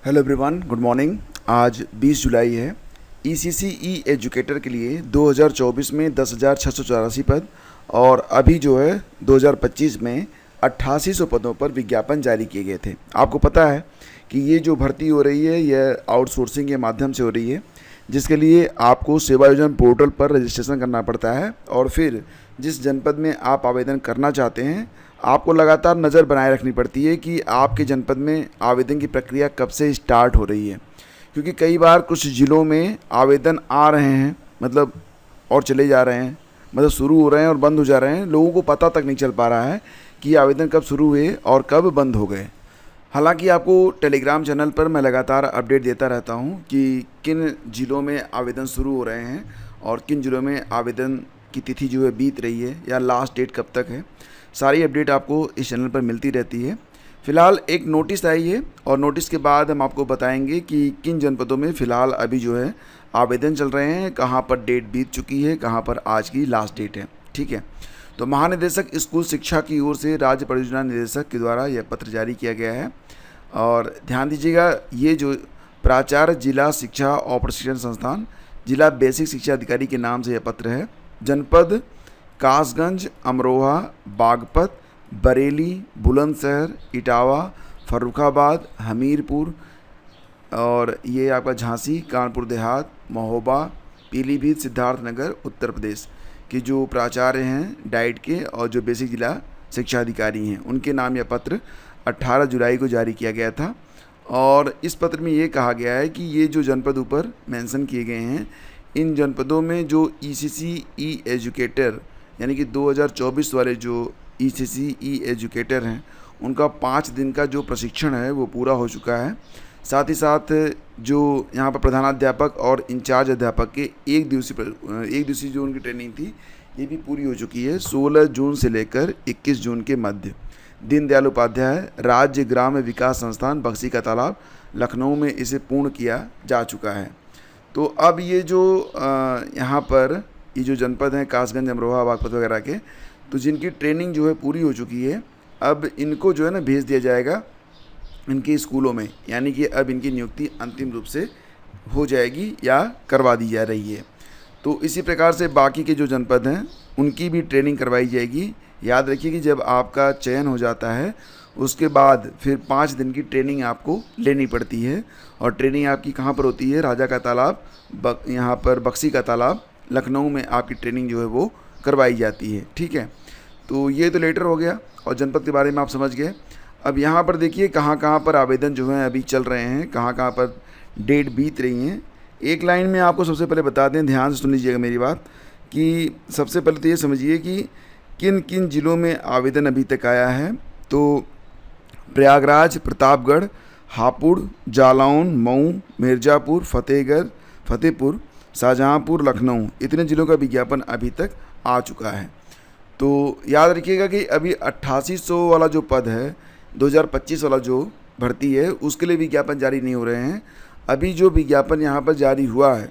Hello everyone, good morning. आज 20 जुलाई है। ECC ई educator के लिए 2024 में 10,684 पद और अभी जो है 2025 में 8800 पदों पर विज्ञापन जारी किए गए थे। आपको पता है कि ये जो भर्ती हो रही है यह आउटसोर्सिंग के माध्यम से हो रही है, जिसके लिए आपको सेवा योजना पोर्टल पर रजिस्ट्रेशन करना पड़ता है और फिर जिस जनपद में आप आवेदन करना चाहते हैं आपको लगातार नज़र बनाए रखनी पड़ती है कि आपके जनपद में आवेदन की प्रक्रिया कब से स्टार्ट हो रही है, क्योंकि कई बार कुछ ज़िलों में आवेदन आ रहे हैं मतलब और चले जा रहे हैं, मतलब शुरू हो रहे हैं और बंद हो जा रहे हैं। लोगों को पता तक नहीं चल पा रहा है कि आवेदन कब शुरू हुए और कब बंद हो गए। हालांकि आपको टेलीग्राम चैनल पर मैं लगातार अपडेट देता रहता हूं कि किन ज़िलों में आवेदन शुरू हो रहे हैं और किन ज़िलों में आवेदन की तिथि जो है बीत रही है या लास्ट डेट कब तक है। सारी अपडेट आपको इस चैनल पर मिलती रहती है। फ़िलहाल एक नोटिस आई है और नोटिस के बाद हम आपको बताएंगे कि किन जनपदों में फ़िलहाल अभी जो है आवेदन चल रहे हैं, कहां पर डेट बीत चुकी है, कहां पर आज की लास्ट डेट है। ठीक है, तो महानिदेशक स्कूल शिक्षा की ओर से राज्य परियोजना निदेशक के द्वारा यह पत्र जारी किया गया है। और ध्यान दीजिएगा, ये जो प्राचार्य जिला शिक्षा और प्रशिक्षण संस्थान जिला बेसिक शिक्षा अधिकारी के नाम से यह पत्र है। जनपद कासगंज, अमरोहा, बागपत, बरेली, बुलंदशहर, इटावा, फर्रुखाबाद, हमीरपुर और ये आपका झांसी, कानपुर देहात, महोबा, पीलीभीत, सिद्धार्थनगर, उत्तर प्रदेश के जो प्राचार्य हैं डाइट के और जो बेसिक जिला शिक्षा अधिकारी हैं उनके नाम यह पत्र 18 जुलाई को जारी किया गया था। और इस पत्र में ये कहा गया है कि ये जो जनपद ऊपर मेंशन किए गए हैं, इन जनपदों में जो ईसीसी ई एजुकेटर यानी कि 2024 वाले जो ईसीसी ई एजुकेटर हैं उनका 5 दिन का जो प्रशिक्षण है वो पूरा हो चुका है। साथ ही साथ जो यहाँ पर प्रधानाध्यापक और इंचार्ज अध्यापक के एक दिवसीय जो उनकी ट्रेनिंग थी ये भी पूरी हो चुकी है। 16 जून से लेकर 21 जून के मध्य दीनदयाल उपाध्याय राज्य ग्राम्य विकास संस्थान बक्सी का तालाब लखनऊ में इसे पूर्ण किया जा चुका है। तो अब ये जो यहाँ पर ये जो जनपद हैं कासगंज, अमरोहा, बागपत वगैरह के, तो जिनकी ट्रेनिंग जो है पूरी हो चुकी है, अब इनको जो है ना भेज दिया जाएगा इनके स्कूलों में, यानी कि अब इनकी नियुक्ति अंतिम रूप से हो जाएगी या करवा दी जा रही है। तो इसी प्रकार से बाकी के जो जनपद हैं उनकी भी ट्रेनिंग करवाई जाएगी। याद रखिए कि जब आपका चयन हो जाता है उसके बाद फिर 5 दिन की ट्रेनिंग आपको लेनी पड़ती है और ट्रेनिंग आपकी कहाँ पर होती है? राजा का तालाब, यहाँ पर बक्सी का तालाब, लखनऊ में आपकी ट्रेनिंग जो है वो करवाई जाती है। ठीक है, तो ये तो लेटर हो गया और जनपद के बारे में आप समझ गए। अब यहाँ पर देखिए कहाँ कहाँ पर आवेदन जो है अभी चल रहे हैं, कहाँ कहाँ पर डेट बीत रही हैं। एक लाइन में आपको सबसे पहले बता दें, ध्यान से सुन लीजिएगा मेरी बात, कि सबसे पहले तो ये समझिए कि किन किन ज़िलों में आवेदन अभी तक आया है। तो प्रयागराज, प्रतापगढ़, हापुड़, जालौन, मऊ, मिर्ज़ापुर, फतेहपुर, शाहजहाँपुर, लखनऊ, इतने ज़िलों का विज्ञापन अभी तक आ चुका है। तो याद रखिएगा कि अभी 8800 वाला जो पद है, 2025 वाला जो भर्ती है, उसके लिए विज्ञापन जारी नहीं हो रहे हैं। अभी जो विज्ञापन यहाँ पर जारी हुआ है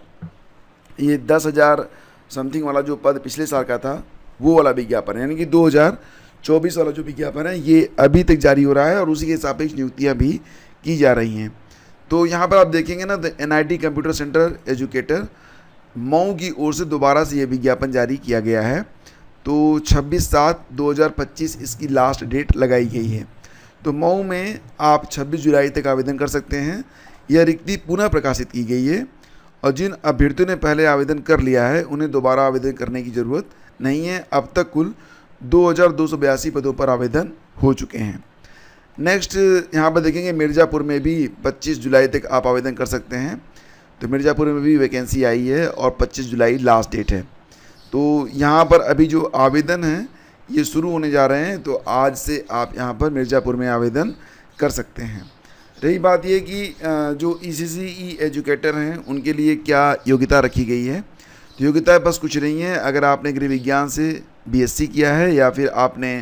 ये 10,000 समथिंग वाला जो पद पिछले साल का था वो वाला विज्ञापन है, यानी कि 2024 वाला जो विज्ञापन है ये अभी तक जारी हो रहा है और उसी के सापेक्ष नियुक्तियाँ भी की जा रही हैं। तो यहाँ पर आप देखेंगे ना, NIT computer centre educator Mau की ओर से दोबारा से ये विज्ञापन जारी किया गया है। तो 26/7/2025 इसकी लास्ट डेट लगाई गई है। तो मऊ में आप 26 जुलाई तक आवेदन कर सकते हैं। यह रिक्ति पुनः प्रकाशित की गई है और जिन अभ्यर्थियों ने पहले आवेदन कर लिया है उन्हें दोबारा आवेदन करने की ज़रूरत नहीं है। अब तक कुल 2282 पदों पर आवेदन हो चुके हैं। नेक्स्ट यहाँ पर देखेंगे मिर्ज़ापुर में भी 25 जुलाई तक आप आवेदन कर सकते हैं। तो मिर्ज़ापुर में भी वैकेंसी आई है और 25 जुलाई लास्ट डेट है। तो यहाँ पर अभी जो आवेदन हैं ये शुरू होने जा रहे हैं, तो आज से आप यहाँ पर मिर्ज़ापुर में आवेदन कर सकते हैं। रही बात ये कि जो ईसीसी ई एजुकेटर हैं उनके लिए क्या योग्यता रखी गई है, तो योग्यता बस कुछ नहीं है। अगर आपने गृह विज्ञान से BSc किया है या फिर आपने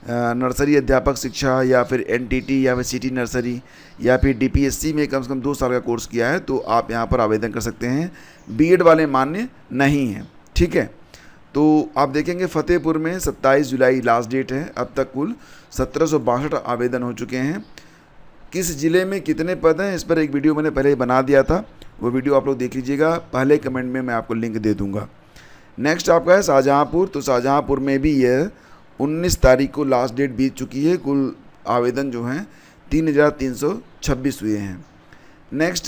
नर्सरी अध्यापक शिक्षा या फिर NTT या फिर सिटी नर्सरी या फिर DPSC में कम से कम 2 साल का कोर्स किया है तो आप यहाँ पर आवेदन कर सकते हैं। B.Ed वाले मान्य नहीं हैं। ठीक है, तो आप देखेंगे फतेहपुर में 27 जुलाई लास्ट डेट है। अब तक कुल 1762 आवेदन हो चुके हैं। किस ज़िले में कितने पद हैं, इस पर एक वीडियो मैंने पहले बना दिया था, वो वीडियो आप लोग देख लीजिएगा, पहले कमेंट में मैं आपको लिंक दे दूँगा। नेक्स्ट आपका है शाहजहाँपुर। तो शाहजहाँपुर में भी यह 19 तारीख को लास्ट डेट बीत चुकी है। कुल आवेदन जो हैं 3,326 हुए हैं। नेक्स्ट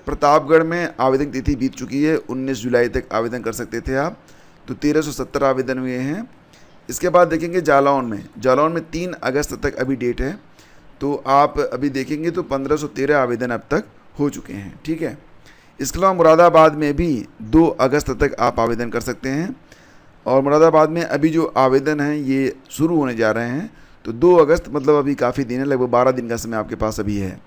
प्रतापगढ़ में आवेदन तिथि बीत चुकी है, 19 जुलाई तक आवेदन कर सकते थे आप, तो 1370 आवेदन हुए हैं। इसके बाद देखेंगे जालौन में 3 अगस्त तक अभी डेट है, तो आप अभी देखेंगे तो 1513 आवेदन अब तक हो चुके हैं। ठीक है। इसके अलावा मुरादाबाद में भी 2 अगस्त तक आप आवेदन कर सकते हैं, और मुरादाबाद में अभी जो आवेदन हैं ये शुरू होने जा रहे हैं, तो 2 अगस्त मतलब अभी काफ़ी दिन है, लगभग 12 दिन का समय आपके पास अभी है।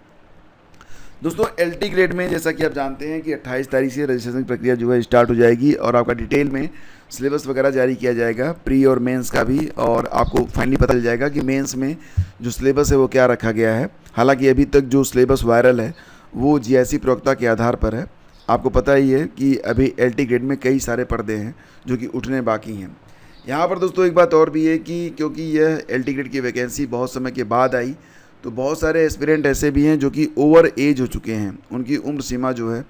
दोस्तों LT ग्रेड में जैसा कि आप जानते हैं कि 28 तारीख से रजिस्ट्रेशन प्रक्रिया जो है स्टार्ट हो जाएगी, और आपका डिटेल में सिलेबस वगैरह जारी किया जाएगा, प्री और मेंस का भी, और आपको फाइनली पता चल जाएगा कि मेंस में जो सिलेबस है वो क्या रखा गया है। हालांकि अभी तक जो सिलेबस वायरल है वो GIC प्रवक्ता के आधार पर है। आपको पता ही है कि अभी LT ग्रेड में कई सारे पर्दे हैं जो कि उठने बाकी हैं। यहाँ पर दोस्तों एक बात और भी है कि क्योंकि यह LT ग्रेड की वैकेंसी बहुत समय के बाद आई, तो बहुत सारे एस्पिरेंट ऐसे भी हैं जो कि ओवर एज हो चुके हैं, उनकी उम्र सीमा जो है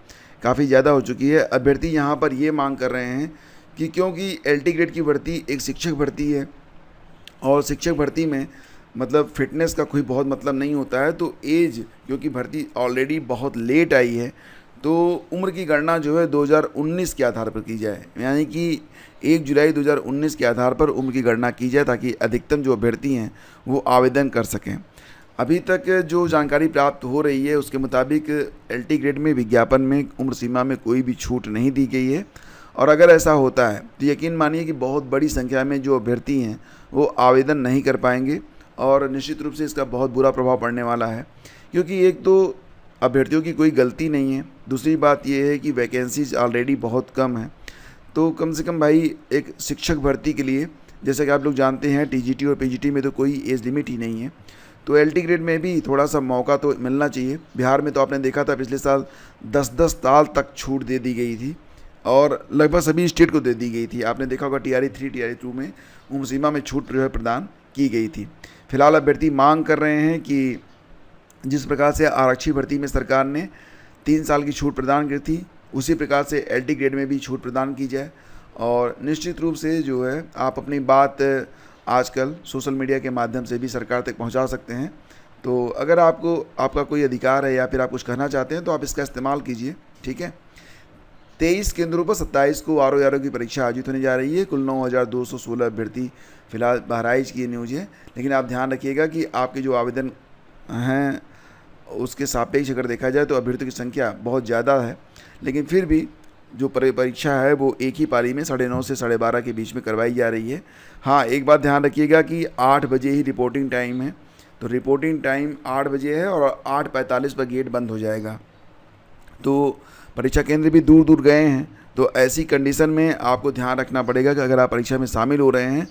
काफ़ी ज़्यादा हो चुकी है। अभ्यर्थी यहाँ पर ये मांग कर रहे हैं कि क्योंकि LT ग्रेड की भर्ती एक शिक्षक भर्ती है, और शिक्षक भर्ती में मतलब फिटनेस का कोई बहुत मतलब नहीं होता है, तो एज क्योंकि भर्ती ऑलरेडी बहुत लेट आई है, तो उम्र की गणना जो है 2019 के आधार पर की जाए, यानी कि 1 जुलाई 2019 के आधार पर उम्र की गणना की जाए, ताकि अधिकतम जो अभ्यर्थी हैं वो आवेदन कर सकें। अभी तक जो जानकारी प्राप्त हो रही है उसके मुताबिक LT ग्रेड में विज्ञापन में उम्र सीमा में कोई भी छूट नहीं दी गई है, और अगर ऐसा होता है तो यकीन मानिए कि बहुत बड़ी संख्या में जो अभ्यर्थी हैं वो आवेदन नहीं कर पाएंगे, और निश्चित रूप से इसका बहुत बुरा प्रभाव पड़ने वाला है। क्योंकि एक तो अभ्यर्थियों की कोई गलती नहीं है, दूसरी बात यह है कि वैकेंसीज ऑलरेडी बहुत कम है, तो कम से कम भाई एक शिक्षक भर्ती के लिए, जैसा कि आप लोग जानते हैं TGT और PGT में तो कोई एज लिमिट ही नहीं है, तो LT ग्रेड में भी थोड़ा सा मौका तो मिलना चाहिए। बिहार में तो आपने देखा था पिछले साल 10-10 साल तक छूट दे दी गई थी, और लगभग सभी स्टेट को दे दी गई थी। आपने देखा होगा TRE 3 TRE 2 में उम्र सीमा में छूट जो है प्रदान की गई थी। फिलहाल अभ्यर्थी मांग कर रहे हैं कि जिस प्रकार से आरक्षी भर्ती में सरकार ने 3 साल की छूट प्रदान की थी, उसी प्रकार से LT ग्रेड में भी छूट प्रदान की जाए, और निश्चित रूप से जो है आप अपनी बात आजकल सोशल मीडिया के माध्यम से भी सरकार तक पहुंचा सकते हैं। तो अगर आपका कोई अधिकार है या फिर आप कुछ कहना चाहते हैं तो आप इसका इस्तेमाल कीजिए। ठीक है। 23 केंद्रों पर 27 को RO की परीक्षा आयोजित होने जा रही है। कुल 9,216 अभ्यर्थी फिलहाल बहराइच की न्यूज़ है, लेकिन आप ध्यान रखिएगा कि आपके जो आवेदन हैं उसके सापेक्ष अगर देखा जाए तो अभ्यर्थियों की संख्या बहुत ज़्यादा है, लेकिन फिर भी जो परीक्षा है वो एक ही पारी में 9:30 से 12:30 के बीच में करवाई जा रही है। हाँ, एक बात ध्यान रखिएगा कि 8 बजे ही रिपोर्टिंग टाइम है, तो रिपोर्टिंग टाइम 8 बजे है और 8:45 पर गेट बंद हो जाएगा। तो परीक्षा केंद्र भी दूर दूर गए हैं, तो ऐसी कंडीशन में आपको ध्यान रखना पड़ेगा कि अगर आप परीक्षा में शामिल हो रहे हैं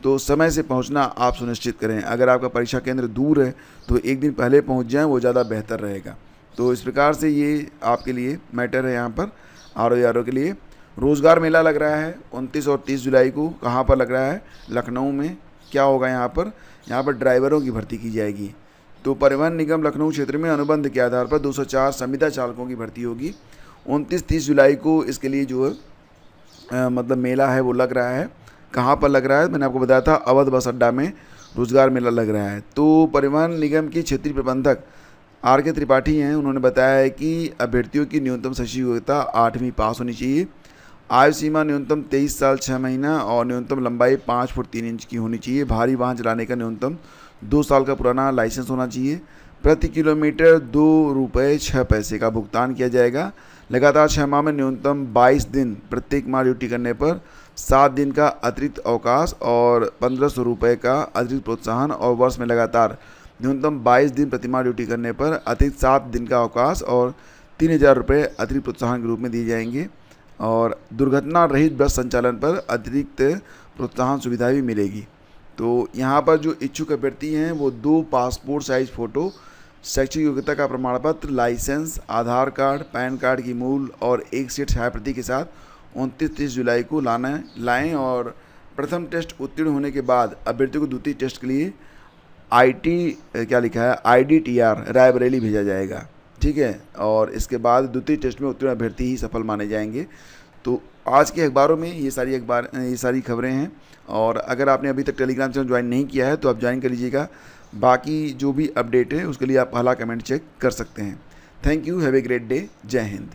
तो समय से पहुंचना आप सुनिश्चित करें। अगर आपका परीक्षा केंद्र दूर है तो एक दिन पहले पहुंच जाएं, वो ज़्यादा बेहतर रहेगा। तो इस प्रकार से ये आपके लिए मैटर है। यहाँ पर RO के लिए रोज़गार मेला लग रहा है 29 और 30 जुलाई को। कहाँ पर लग रहा है? लखनऊ में। क्या होगा यहाँ पर ड्राइवरों की भर्ती की जाएगी। तो परिवहन निगम लखनऊ क्षेत्र में अनुबंध के आधार पर 204 संविदा चालकों की भर्ती होगी। 29-30 जुलाई को इसके लिए जो है मतलब मेला है वो लग रहा है। कहाँ पर लग रहा है? मैंने आपको बताया था, अवध बस अड्डा में रोज़गार मेला लग रहा है। तो परिवहन निगम की क्षेत्रीय प्रबंधक RK त्रिपाठी हैं, उन्होंने बताया है कि अभ्यर्थियों की न्यूनतम शैक्षिक योग्यता 8वीं पास होनी चाहिए। आयु सीमा न्यूनतम 23 साल 6 महीना और न्यूनतम लंबाई 5 फुट 3 इंच की होनी चाहिए। भारी वाहन चलाने का न्यूनतम 2 साल का पुराना लाइसेंस होना चाहिए। प्रति किलोमीटर 2 रुपये 6 पैसे का भुगतान किया जाएगा। लगातार 6 माह में न्यूनतम 22 दिन प्रत्येक माह ड्यूटी करने पर 7 दिन का अतिरिक्त अवकाश और 1500 रुपये का अतिरिक्त प्रोत्साहन, और वर्ष में लगातार न्यूनतम 22 दिन प्रतिमाह ड्यूटी करने पर अतिरिक्त 7 दिन का अवकाश और 3000 रुपये अतिरिक्त प्रोत्साहन के रूप में दिए जाएंगे। और दुर्घटना रहित बस संचालन पर अतिरिक्त प्रोत्साहन सुविधा भी मिलेगी। तो यहाँ पर जो इच्छुक अभ्यर्थी हैं वो 2 पासपोर्ट साइज फ़ोटो, शैक्षिक योग्यता का प्रमाण पत्र, लाइसेंस, आधार कार्ड, पैन कार्ड की मूल और 1 सेट छायाप्रति के साथ 29-30 जुलाई को लाएं। और प्रथम टेस्ट उत्तीर्ण होने के बाद अभ्यर्थियों को द्वितीय टेस्ट के लिए क्या लिखा है, IDTR रायबरेली भेजा जाएगा। ठीक है, और इसके बाद द्वितीय टेस्ट में उत्तीर्ण अभ्यर्थी ही सफल माने जाएंगे। तो आज के अखबारों में ये सारी खबरें हैं। और अगर आपने अभी तक टेलीग्राम चैनल ज्वाइन नहीं किया है तो आप ज्वाइन कर लीजिएगा। बाकी जो भी अपडेट है उसके लिए आप पहला कमेंट चेक कर सकते हैं। Thank you, have a great day, जय हिंद।